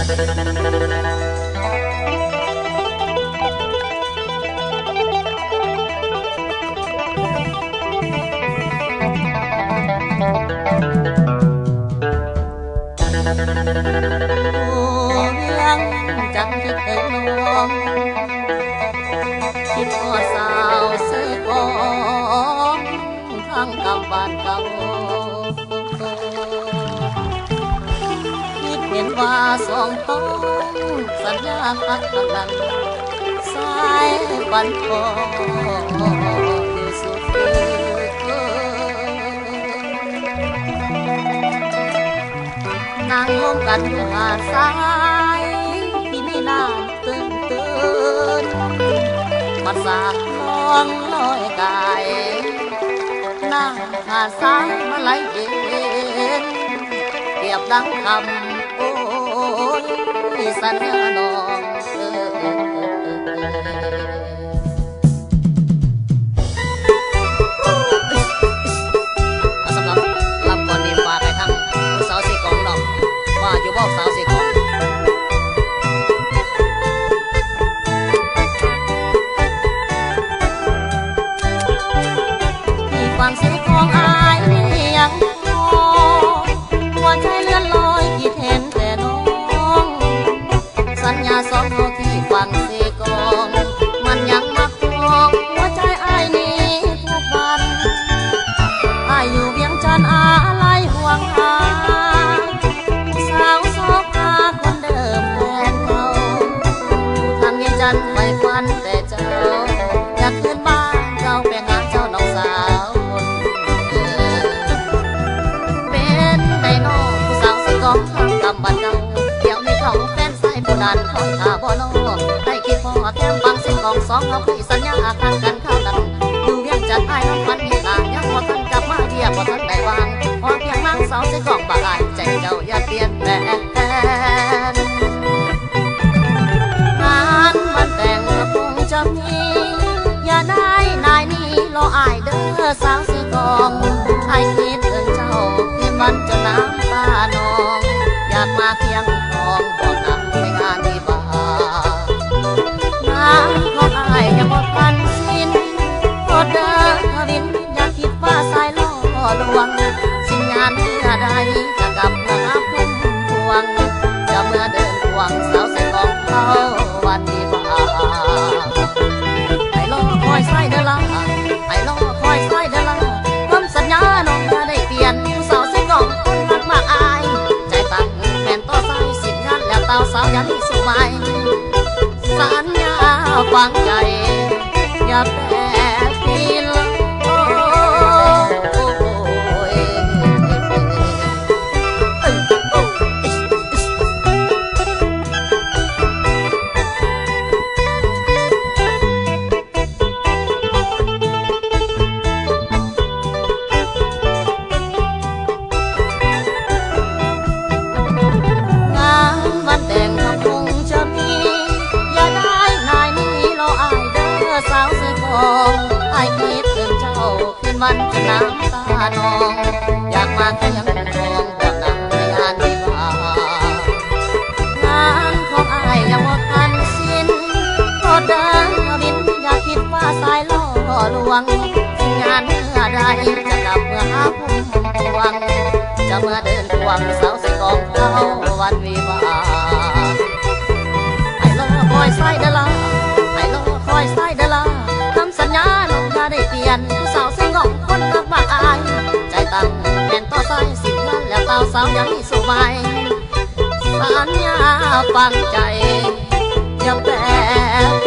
ยังจังที่เคยลองคิดพอสาวซื้อของทางกำบ้านเก่าคิดเห็นว่าสองท้องสัญญาพักกันสายบันคออยู่สุดนั่งร่วมกันอยู่หาดทรายที่มีน้ำตื้นมาสาดลองลอยกายน้ำหาดทรายมาไหลเย็นเปรียบดังคำโอ้ยสัญญาน้องสำหรับลำก่อนนี้ฝากให้ทั้งสาวสี่กองดอกว่าอยู่บอกสาวสี่กองที่ฟังเสียงของอายยังมองหัวใจเลื่อนลอยคิดเห็นแต่น้องสัญญาสองเราที่ฟังเสียงกองมันยังมักทองหัวใจอายนี้ทุกวันอายอยู่เวียงจันทร์อะไรห่วงหาสาวโซฟาคนเดิมแฟนเขาทางเวียงจันทร์ไม่ฝันแต่เจ้าอยากขึ้นบ้านเจ้าไปหาเจ้าน้องสาวคนเป็นไดโนผู้สาวสกองทางกำบันเก่าเดี๋ยวนี้เขาแฟนสายผู้นั้นคอยท่าบ่นอให้คิดพอแก้มฟังเสียงกองสองเราคุยสัญญาข้างกันเข้ากันอยู่เวียงจันทร์ไอ้น้องฝันมีตายังบ่ทันกลับมาเทียบบ่ทันได้วางพอเพียงนางสาวเสียงกองบากายใจเจ้าอย่าเปลี่ยนแปลงงานวันแต่งคงจะมีอย่าได้นายนี้รออายเด้อสาวสีกองไอ้คิดถึงเจ้าคืนวันจนน้ำตานองอยากมาเพียงทองบอกนางในงานนี้บ้างานของอายยังบ่ทันสิ้นโปรดเด้อทวินอย่าคิดว่าสายล่อลวงสิ้นงานเมื่อใดจะกลับเมื่อพุ่มพวงจะเมื่อเดินควงสาวสีกองเขาวันนี้บ้าไอ้ล่อคอยใส่เด้อละไอ้ล่อคอยใส่เด้อละคำสัญญาน้องจะได้เปลี่ยนสาวสีกองคนรักมากอายใจตั้งแฟนต่อสายสิ้นงานแล้วเต้าสาวยันสู่ใหม่สัญญาฟังใจอย่าแปรเปลี่ยนไอ้คิดถึงเจ้าคืนวันจะน้ำตานองอยากมาเพียงทองบอกนางในงานวิวางานของอายยังว่าทันสิ้นโปรดเดินบินอย่าคิดว่าสายล่อลวงสิ้นงานเมื่อใดจะกลับเมื่อหาพุ่มพวงจะเมื่อเดินควงสาวใส่กองเขาวันวิวาไอ้ล่อคอยใส่เดล่าไอ้ล่อคอยใส่เดล่าสัญญาน้องอย่าได้เปลี่ยนผู้สาวเสียงงองคนรักมากอายใจตั้งแม่นต่อสายสิ้นงานแล้วเต้าสาวยังสู่ใหม่สัญญาฟังใจอย่าแปร